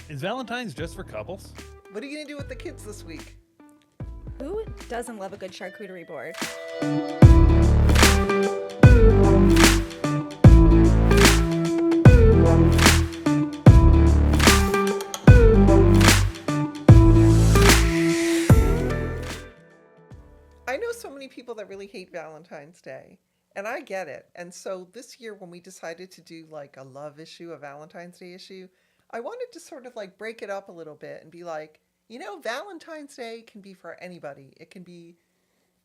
Is Valentine's just for couples? What are you going to do with the kids this week? Who doesn't love a good charcuterie board? I know so many people that really hate Valentine's Day, and I get it. And so this year when we decided to do like a love issue, a Valentine's Day issue, I wanted to sort of like break it up a little bit and be like, Valentine's Day can be for anybody. It can be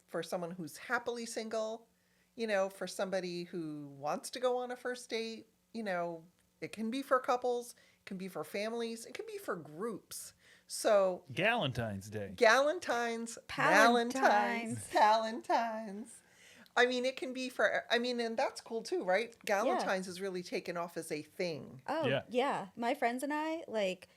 for someone who's happily single, for somebody who wants to go on a first date, it can be for couples, it can be for families, it can be for groups. So Galentine's Day. Galentine's, Palentine's. Palentine's. I mean, it can be for, and that's cool too, right? Galentine's is really taken off as a thing. Oh, yeah. My friends and I, like,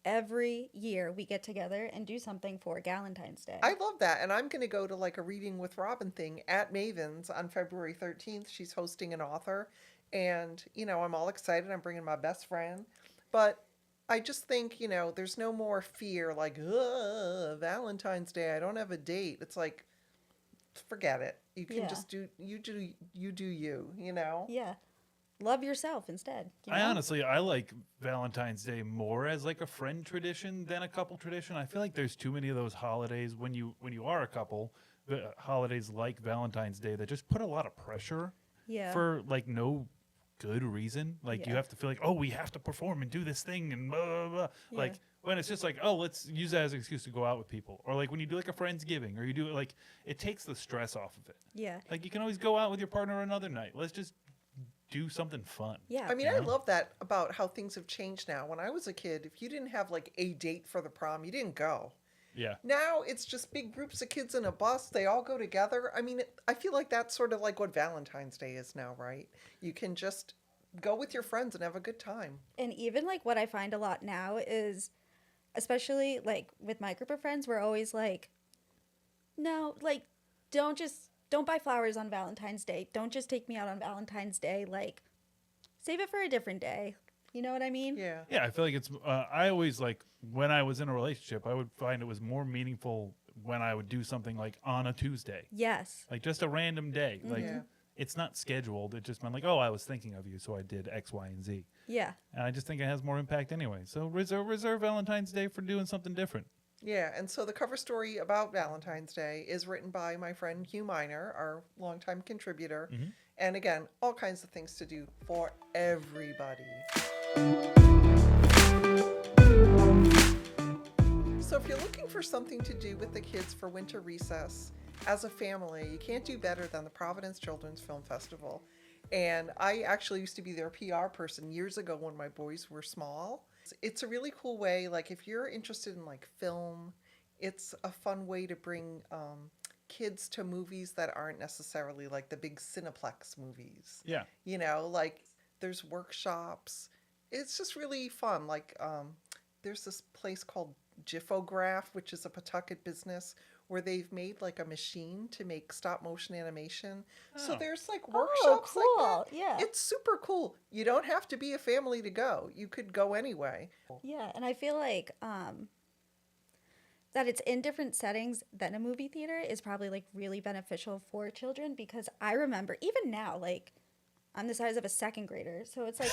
every year we get together and do something for Galentine's Day. I love that. And I'm going to go to like a Reading with Robin thing at Maven's on February 13th. She's hosting an author. And, I'm all excited. I'm bringing my best friend. But I just think, there's no more fear like, Valentine's Day, I don't have a date. It's like, forget it. You can just do you, Yeah. Love yourself instead. I like Valentine's Day more as like a friend tradition than a couple tradition. I feel like there's too many of those holidays when you are a couple, holidays like Valentine's Day that just put a lot of pressure for like no good reason. Like you have to feel like, oh, we have to perform and do this thing and blah, blah, blah. Yeah. Like when it's just like, oh, let's use that as an excuse to go out with people. Or like when you do like a Friendsgiving or you do it like, it takes the stress off of it. Yeah. Like you can always go out with your partner another night. Let's just do something fun. Yeah. I mean, I love that about how things have changed now. When I was a kid, if you didn't have like a date for the prom, you didn't go. Yeah. Now it's just big groups of kids in a bus. They all go together. I mean, I feel like that's sort of like what Valentine's Day is now, right? You can just go with your friends and have a good time. And even like what I find a lot now is, especially like with my group of friends, we're always like, no, like don't buy flowers on Valentine's Day. Don't just take me out on Valentine's Day. Like, save it for a different day. You know what I mean? Yeah. Yeah, I feel like it's, I always like, when I was in a relationship, I would find it was more meaningful when I would do something like on a Tuesday. Yes. Like just a random day. Like Yeah. it's not scheduled. It just meant like, oh, I was thinking of you, so I did X, Y, and Z. Yeah. And I just think it has more impact anyway. So reserve Valentine's Day for doing something different. Yeah, and so the cover story about Valentine's Day is written by my friend Hugh Miner, our longtime contributor. Mm-hmm. And again, all kinds of things to do for everybody. So if you're looking for something to do with the kids for winter recess, as a family, you can't do better than the Providence Children's Film Festival. And I actually used to be their PR person years ago when my boys were small. It's a really cool way, like if you're interested in like film, it's a fun way to bring kids to movies that aren't necessarily like the big Cineplex movies. Yeah. Like there's workshops. It's just really fun. Like there's this place called Jiffograph, which is a Pawtucket business where they've made like a machine to make stop motion animation. So there's like workshops cool. like that. Yeah. It's super cool. You don't have to be a family to go. You could go anyway. Yeah, and I feel like that it's in different settings than a movie theater is probably like really beneficial for children, because I remember even now, like I'm the size of a second grader, so it's like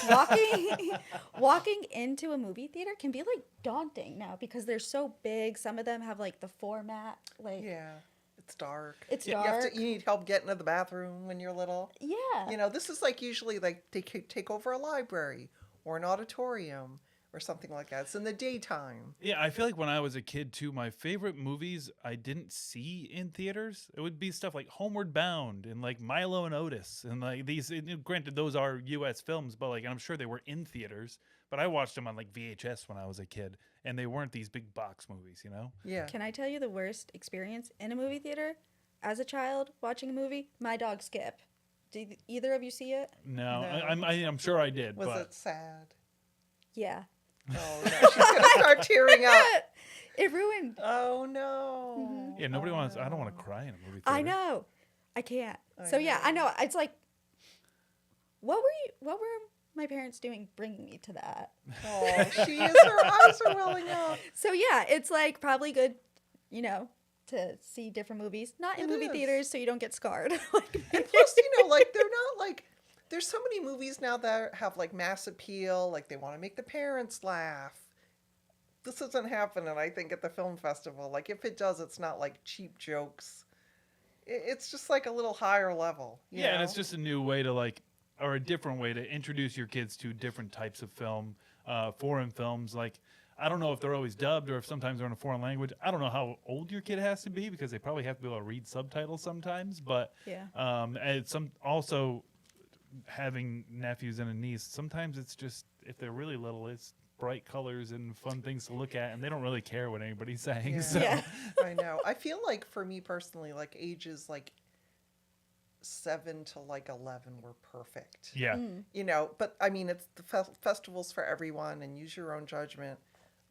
walking into a movie theater can be like daunting now because they're so big. Some of them have like the format, like Yeah. It's dark. It's You dark. You need help getting to the bathroom when you're little. Yeah. This is like usually like they take over a library or an auditorium or something like that. It's in the daytime. Yeah, I feel like when I was a kid too, my favorite movies I didn't see in theaters. It would be stuff like Homeward Bound and like Milo and Otis and like these. Granted, those are U.S. films, but like I'm sure they were in theaters. But I watched them on like VHS when I was a kid, and they weren't these big box movies, Yeah. Can I tell you the worst experience in a movie theater as a child watching a movie? My dog Skip. Did either of you see it? No, No. I'm sure I did. Was but it sad? Yeah. Oh no, she's gonna start tearing up. It ruined. Oh no. yeah, nobody wants. I don't want to cry in a movie theater. I know. I can't. I So yeah, know. I know. It's like, what were my parents doing bringing me to that? Oh, she is. Her eyes are welling up. So yeah, it's like probably good, you know, to see different movies, not in It movie is. theaters, so you don't get scarred. Like, And plus, like they're not like. There's so many movies now that have like mass appeal. Like they want to make the parents laugh. This isn't happening, I think, at the film festival. Like if it does, it's not like cheap jokes. It's just like a little higher level. You Yeah, and know? it's just a new way to or a different way to introduce your kids to different types of film, foreign films. Like, I don't know if they're always dubbed or if sometimes they're in a foreign language. I don't know how old your kid has to be because they probably have to be able to read subtitles sometimes. But yeah. and also having nephews and a niece, sometimes it's just if they're really little, it's bright colors and fun things to look at, and they don't really care what anybody's saying. Yeah. So. Yeah. I know. I feel like for me personally, like ages like 7 to like 11 were perfect. Yeah. You know, but I mean, it's the festivals for everyone and use your own judgment.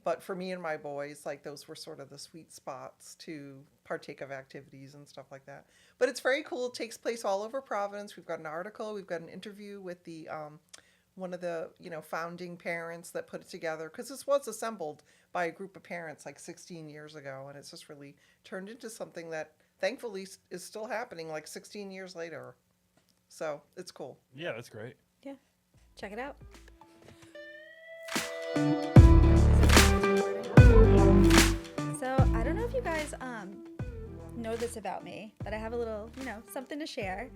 But for me and my boys, like those were sort of the sweet spots to partake of activities and stuff like that. But it's very cool. It takes place all over Providence. We've got an article. We've got an interview with the one of the founding parents that put it together, because this was assembled by a group of parents like 16 years ago, and it's just really turned into something that thankfully is still happening like 16 years later. So it's cool. Yeah, that's great. Yeah. Check it out. So I don't know if you guys know this about me, but I have a little, something to share.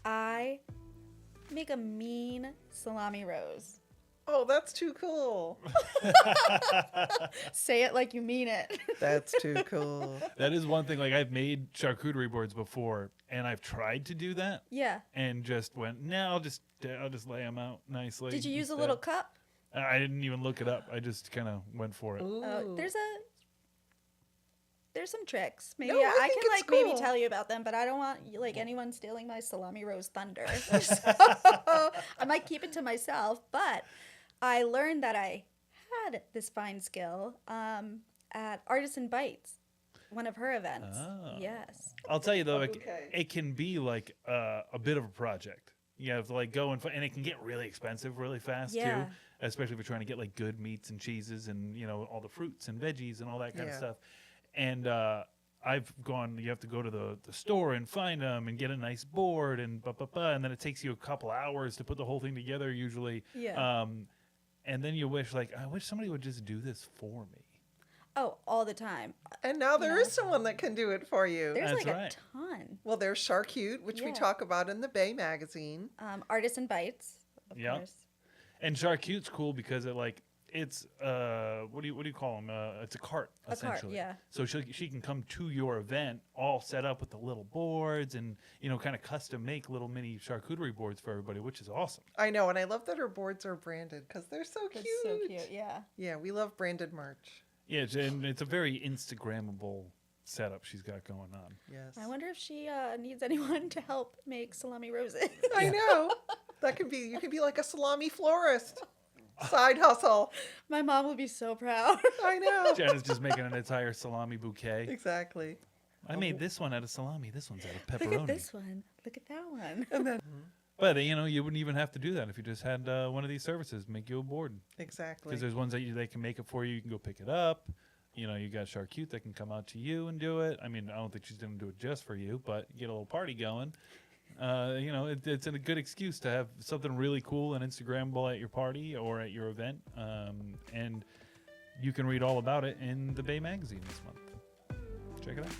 I make a mean salami rose. Oh, that's too cool. Say it like you mean it. That's too cool. That is one thing. Like, I've made charcuterie boards before, and I've tried to do that, Yeah. and just went, no, I'll just lay them out nicely. Did you use a instead. little cup? I didn't even look it up. I just kind of went for it. Ooh. There's some tricks. Maybe No, I I think can it's maybe cool. tell you about them, but I don't want anyone stealing my salami rose thunder. So I might keep it to myself. But I learned that I had this fine skill at Artisan Bites, one of her events. Oh. Yes. I'll tell you though, Okay. it can be like a bit of a project. You have to like go and it can get really expensive really fast Yeah. too, especially if you're trying to get like good meats and cheeses and all the fruits and veggies and all that kind of Yeah. stuff. And you have to go to the store and find them and get a nice board and and then it takes you a couple hours to put the whole thing together usually. Yeah. And then you wish I wish somebody would just do this for me. Oh, all the time. And now there is someone that can do it for you. There's That's like right. a ton. Well, there's Charcute, which we Yeah. talk about in the Bay magazine. Artisan Bites, of Yeah. course. And charcute's cool because it's what do you call them? It's a cart A cart, essentially. yeah. So she can come to your event all set up with the little boards and kind of custom make little mini charcuterie boards for everybody, which is awesome. I know, and I love that her boards are branded because they're so cute. It's so cute, yeah. Yeah, we love branded merch. Yeah, and it's a very Instagrammable setup she's got going on. Yes. I wonder if she needs anyone to help make salami roses. I know. You can be like a salami florist. Side hustle. My mom would be so proud. I know. Jen is just making an entire salami bouquet. Exactly. I made this one out of salami. This one's out of Look pepperoni. at this one. Look at that one. And then But you wouldn't even have to do that if you just had one of these services make you a board. exactly. Because there's ones that they can make it for you. You can go pick it up. You got Charcute that can come out to you and do it. I mean, I don't think she's going to do it just for you, but get a little party going. It's a good excuse to have something really cool and Instagrammable at your party or at your event. And you can read all about it in the Bay magazine this month. Check it out.